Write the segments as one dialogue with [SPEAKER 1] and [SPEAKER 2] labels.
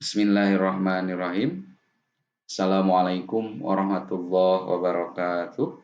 [SPEAKER 1] Bismillahirrahmanirrahim. Assalamualaikum warahmatullahi wabarakatuh.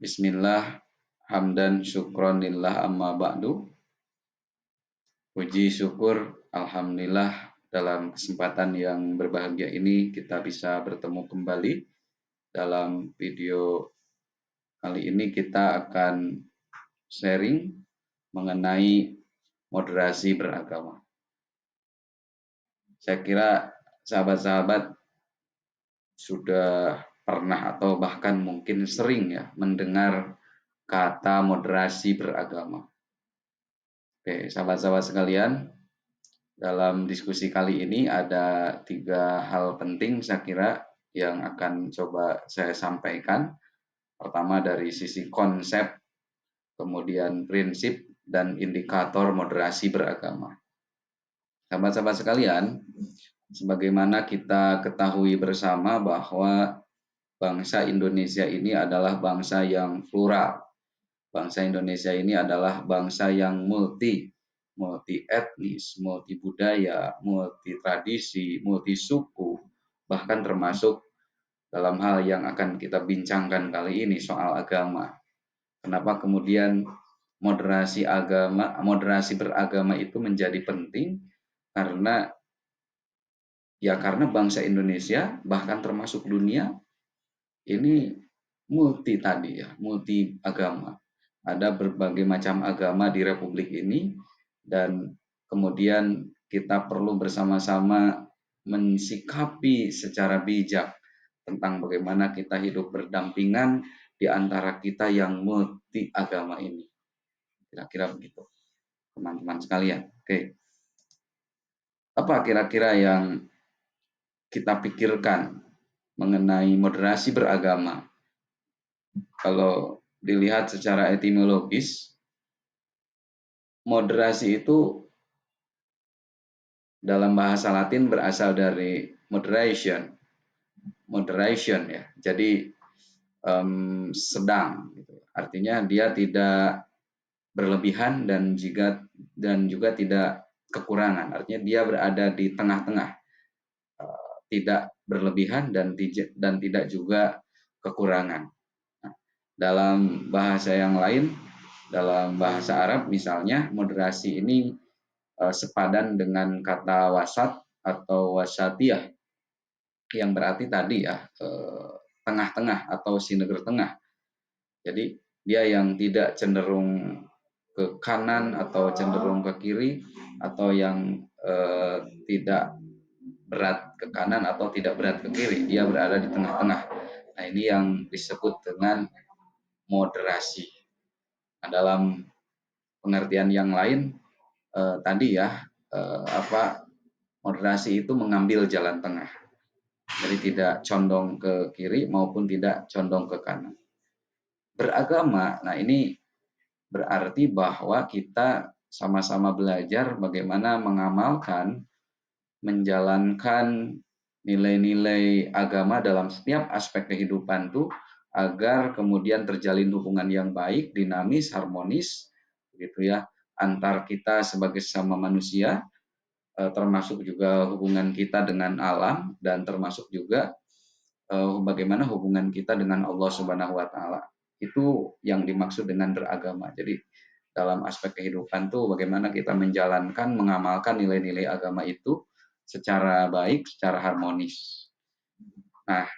[SPEAKER 1] Bismillah, hamdan syukron lillah amma ba'du. Puji syukur, alhamdulillah, dalam kesempatan yang berbahagia ini kita bisa bertemu kembali. Dalam video kali ini kita akan sharing mengenai moderasi beragama. Saya kira sahabat-sahabat sudah pernah atau bahkan mungkin sering ya mendengar kata moderasi beragama. Oke, sahabat-sahabat sekalian, dalam diskusi kali ini ada 3 hal penting saya kira yang akan coba saya sampaikan. Pertama dari sisi konsep, kemudian prinsip dan indikator moderasi beragama. Sahabat-sahabat sekalian, sebagaimana kita ketahui bersama bahwa bangsa Indonesia ini adalah bangsa yang plural. Bangsa Indonesia ini adalah bangsa yang multi etnis, multi budaya, multi tradisi, multi suku, bahkan termasuk dalam hal yang akan kita bincangkan kali ini soal agama. Kenapa kemudian moderasi beragama itu menjadi penting? Karena bangsa Indonesia bahkan termasuk dunia ini multi agama. Ada berbagai macam agama di Republik ini dan kemudian kita perlu bersama-sama mensikapi secara bijak tentang bagaimana kita hidup berdampingan di antara kita yang multi agama ini. Kira-kira begitu, teman-teman sekalian. Oke. Apa kira-kira yang kita pikirkan mengenai moderasi beragama? Kalau dilihat secara etimologis, moderasi itu dalam bahasa Latin berasal dari moderation ya. Jadi sedang, gitu. Artinya dia tidak berlebihan dan juga tidak kekurangan. Artinya dia berada di tengah-tengah, tidak berlebihan dan tidak juga kekurangan. Nah, dalam bahasa yang lain, dalam bahasa Arab misalnya, moderasi ini sepadan dengan kata wasat atau wasatiyah yang berarti tadi ya tengah-tengah atau sineger tengah. Jadi dia yang tidak cenderung ke kanan atau cenderung ke kiri, atau yang tidak berat ke kanan atau tidak berat ke kiri. Dia berada di tengah-tengah. Nah, ini yang disebut dengan moderasi. Nah, dalam pengertian yang lain tadi ya moderasi itu mengambil jalan tengah. Jadi tidak condong ke kiri maupun tidak condong ke kanan. Beragama, nah ini berarti bahwa kita sama-sama belajar bagaimana mengamalkan, menjalankan nilai-nilai agama dalam setiap aspek kehidupan tuh, agar kemudian terjalin hubungan yang baik, dinamis, harmonis, gitu ya, antar kita sebagai sesama manusia, termasuk juga hubungan kita dengan alam, dan termasuk juga bagaimana hubungan kita dengan Allah Subhanahu wa taala. Itu yang dimaksud dengan beragama. Jadi dalam aspek kehidupan tuh bagaimana kita menjalankan, mengamalkan nilai-nilai agama itu secara baik, secara harmonis. Nah,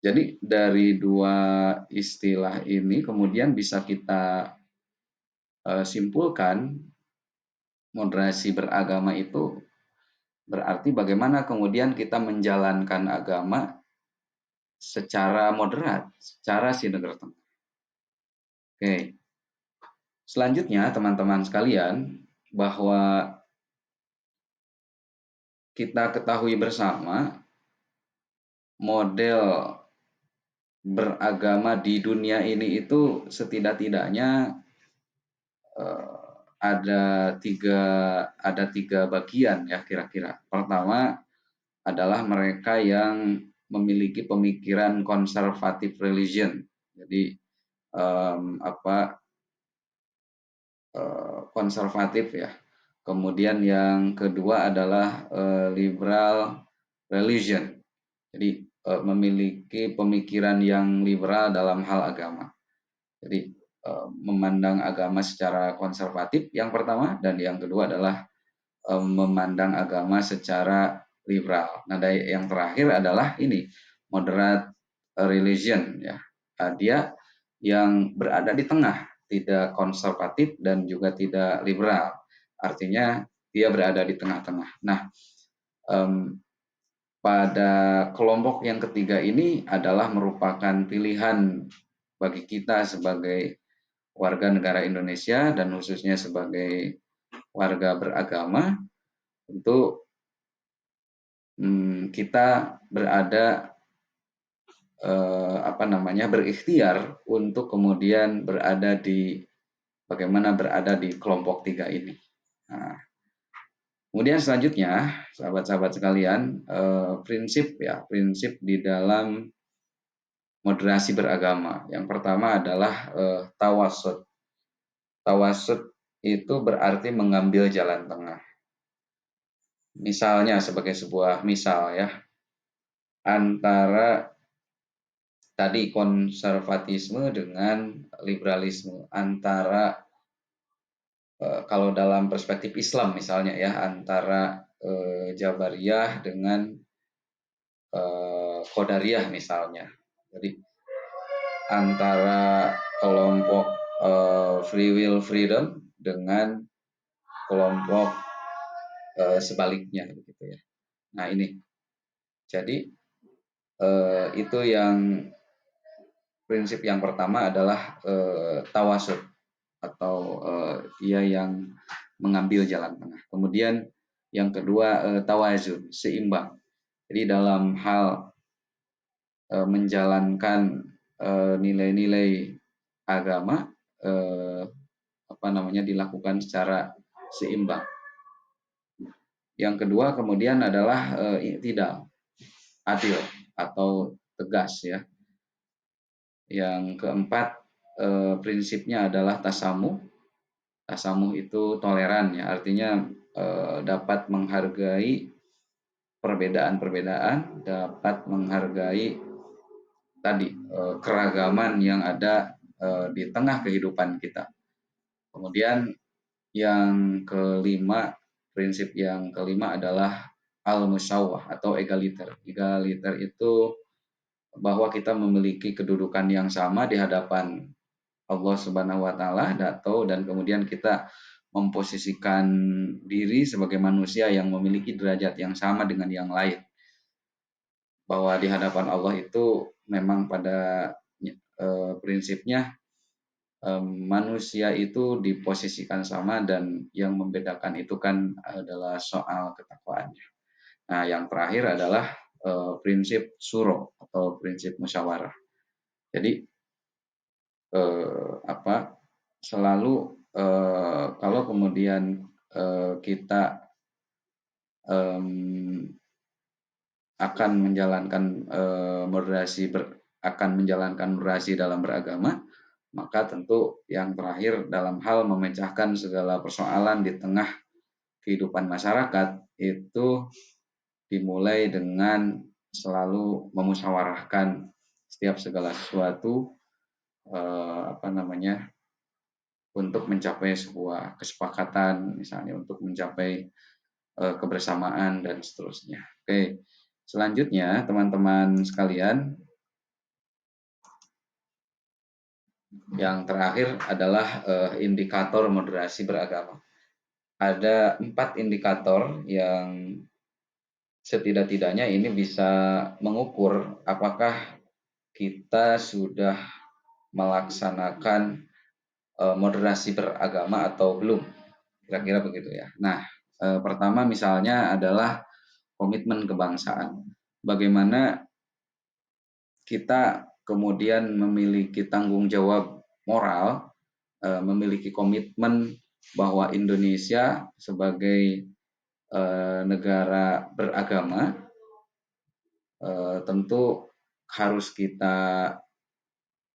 [SPEAKER 1] jadi dari 2 istilah ini kemudian bisa kita simpulkan moderasi beragama itu berarti bagaimana kemudian kita menjalankan agama secara moderat, secara sineger tengah. Oke. Selanjutnya teman-teman sekalian, bahwa kita ketahui bersama model beragama di dunia ini itu setidak-tidaknya ada tiga bagian ya kira-kira. Pertama adalah mereka yang memiliki pemikiran konservatif religion. Jadi konservatif ya. Kemudian yang kedua adalah liberal religion. Jadi memiliki pemikiran yang liberal dalam hal agama. Jadi memandang agama secara konservatif yang pertama, dan yang kedua adalah memandang agama secara liberal. Nah, yang terakhir adalah ini moderate religion, ya. Dia yang berada di tengah, tidak konservatif dan juga tidak liberal. Artinya dia berada di tengah-tengah. Nah, em, pada kelompok yang ketiga ini adalah merupakan pilihan bagi kita sebagai warga negara Indonesia dan khususnya sebagai warga beragama. Tentu kita berada berikhtiar untuk kemudian bagaimana berada di kelompok tiga ini. Nah, kemudian selanjutnya, sahabat-sahabat sekalian, prinsip di dalam moderasi beragama. Yang pertama adalah tawasud. Tawasud itu berarti mengambil jalan tengah. Misalnya, sebagai sebuah misal ya, antara tadi konservatisme dengan liberalisme, antara kalau dalam perspektif Islam misalnya ya, antara Jabariyah dengan Qadariyah misalnya. Jadi antara kelompok Free Will Freedom dengan kelompok sebaliknya begitu ya. Nah, ini jadi itu yang prinsip yang pertama adalah tawasud, atau dia yang mengambil jalan tengah. Kemudian yang kedua tawazun, seimbang. Jadi dalam hal menjalankan nilai-nilai agama dilakukan secara seimbang. Yang kedua kemudian adalah i'tidal, adil atau tegas ya. Yang keempat prinsipnya adalah tasamuh. Tasamuh itu toleran ya, artinya dapat menghargai perbedaan-perbedaan, dapat menghargai tadi keragaman yang ada di tengah kehidupan kita. Kemudian yang kelima, prinsip yang kelima adalah al-musawwah atau egaliter. Egaliter itu bahwa kita memiliki kedudukan yang sama di hadapan Allah Subhanahu wa taala, dan kemudian kita memposisikan diri sebagai manusia yang memiliki derajat yang sama dengan yang lain. Bahwa di hadapan Allah itu memang pada prinsipnya manusia itu diposisikan sama, dan yang membedakan itu kan adalah soal ketakwaannya. Nah, yang terakhir adalah prinsip suro atau prinsip musyawarah. Jadi selalu kalau kemudian kita akan menjalankan moderasi dalam beragama, maka tentu yang terakhir dalam hal memecahkan segala persoalan di tengah kehidupan masyarakat itu dimulai dengan selalu memusyawarahkan setiap segala sesuatu untuk mencapai sebuah kesepakatan, misalnya untuk mencapai kebersamaan dan seterusnya. Oke, selanjutnya teman-teman sekalian, yang terakhir adalah indikator moderasi beragama. Ada 4 indikator yang setidak-tidaknya ini bisa mengukur apakah kita sudah melaksanakan moderasi beragama atau belum, kira-kira begitu ya. Nah, pertama misalnya adalah komitmen kebangsaan. Bagaimana kita kemudian memiliki tanggung jawab moral, memiliki komitmen bahwa Indonesia sebagai negara beragama tentu harus kita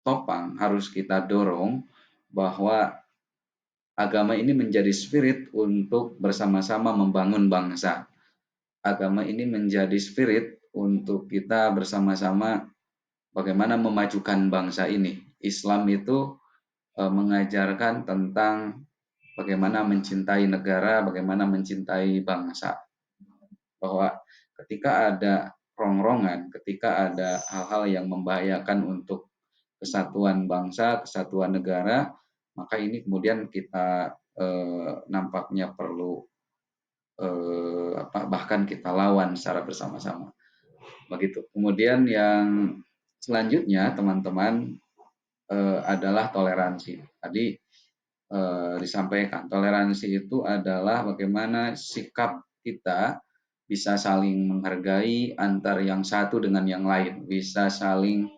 [SPEAKER 1] topang, harus kita dorong bahwa agama ini menjadi spirit untuk bersama-sama membangun bangsa. Agama ini menjadi spirit untuk kita bersama-sama bagaimana memajukan bangsa ini. Islam itu mengajarkan tentang bagaimana mencintai negara, bagaimana mencintai bangsa. Bahwa ketika ada rongrongan, ketika ada hal-hal yang membahayakan untuk kesatuan bangsa, kesatuan negara, maka ini kemudian kita nampaknya perlu bahkan kita lawan secara bersama-sama. Begitu. Kemudian yang selanjutnya teman-teman adalah toleransi. Tadi disampaikan toleransi itu adalah bagaimana sikap kita bisa saling menghargai antar yang satu dengan yang lain, bisa saling,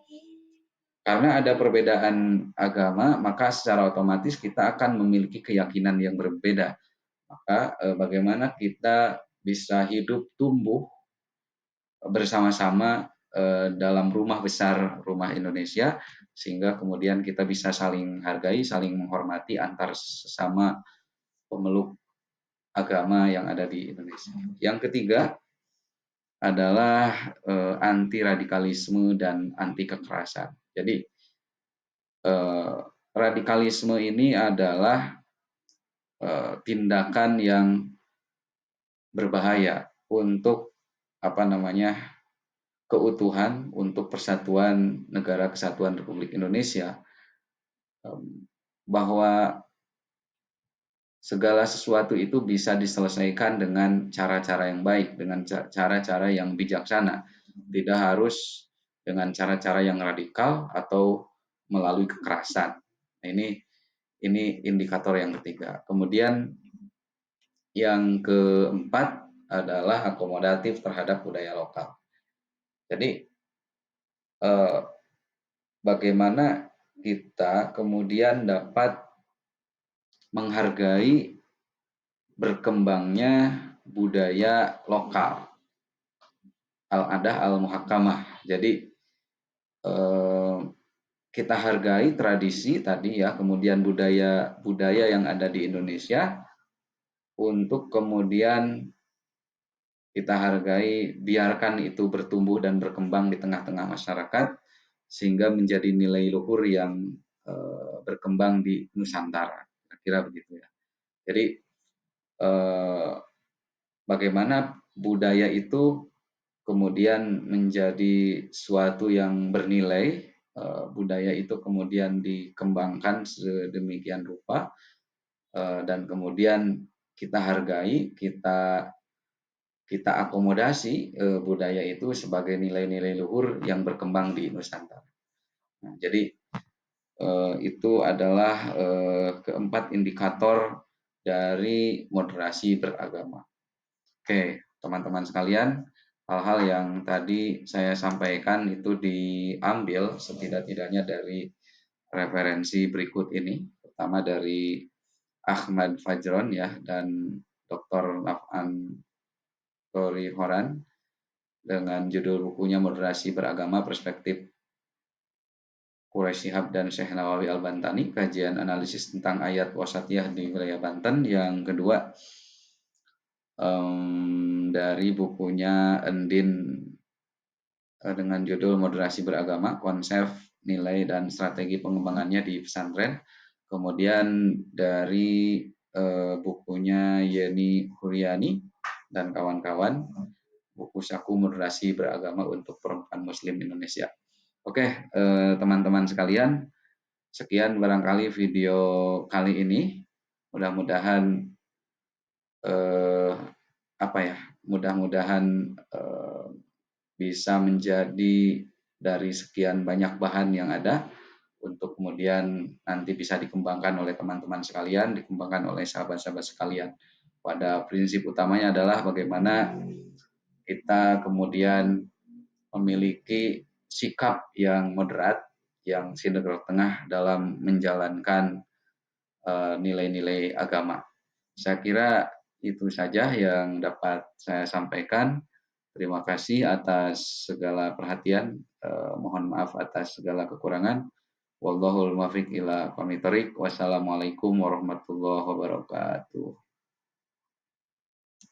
[SPEAKER 1] karena ada perbedaan agama, maka secara otomatis kita akan memiliki keyakinan yang berbeda. Maka bagaimana kita bisa hidup tumbuh bersama-sama dalam rumah besar, rumah Indonesia, sehingga kemudian kita bisa saling hargai, saling menghormati antar sesama pemeluk agama yang ada di Indonesia. Yang ketiga adalah anti radikalisme dan anti kekerasan. Jadi radikalisme ini adalah tindakan yang berbahaya untuk keutuhan, untuk persatuan negara kesatuan Republik Indonesia, bahwa segala sesuatu itu bisa diselesaikan dengan cara-cara yang baik, dengan cara-cara yang bijaksana, tidak harus dengan cara-cara yang radikal atau melalui kekerasan. Nah, ini indikator yang ketiga. Kemudian yang keempat adalah akomodatif terhadap budaya lokal. Jadi bagaimana kita kemudian dapat menghargai berkembangnya budaya lokal, al-adah al-muhakkamah. Jadi kita hargai tradisi tadi ya, kemudian budaya yang ada di Indonesia, untuk kemudian kita hargai, biarkan itu bertumbuh dan berkembang di tengah-tengah masyarakat sehingga menjadi nilai luhur yang berkembang di Nusantara. Kira-kira begitu ya. Jadi bagaimana budaya itu kemudian menjadi suatu yang bernilai, budaya itu kemudian dikembangkan sedemikian rupa, dan kemudian kita hargai, kita akomodasi budaya itu sebagai nilai-nilai luhur yang berkembang di Nusantara. Nah, jadi itu adalah keempat indikator dari moderasi beragama. Oke, teman-teman sekalian, hal-hal yang tadi saya sampaikan itu diambil setidak-tidaknya dari referensi berikut ini, pertama dari Ahmad Fajron ya, dan Dr. Naf'an Torihoran dengan judul bukunya Moderasi Beragama Perspektif Quraisy Shihab dan Syekh Nawawi Al-Bantani, kajian analisis tentang ayat wasatiyah di wilayah Banten. Yang kedua dari bukunya Endin dengan judul Moderasi Beragama, Konsep, Nilai, dan Strategi Pengembangannya di Pesantren. Kemudian dari bukunya Yeni Huryani dan kawan-kawan, buku Saku Moderasi Beragama untuk Perempuan Muslim Indonesia. Oke, teman-teman sekalian, sekian barangkali video kali ini. Mudah-mudahan mudah-mudahan bisa menjadi dari sekian banyak bahan yang ada untuk kemudian nanti bisa dikembangkan oleh teman-teman sekalian, dikembangkan oleh sahabat-sahabat sekalian. Pada prinsip utamanya adalah bagaimana kita kemudian memiliki sikap yang moderat, yang sinergi tengah dalam menjalankan nilai-nilai agama. Saya kira itu saja yang dapat saya sampaikan. Terima kasih atas segala perhatian. Mohon maaf atas segala kekurangan. Wallahul muwaffiq ila aqwamit thoriq. Wassalamualaikum warahmatullahi wabarakatuh.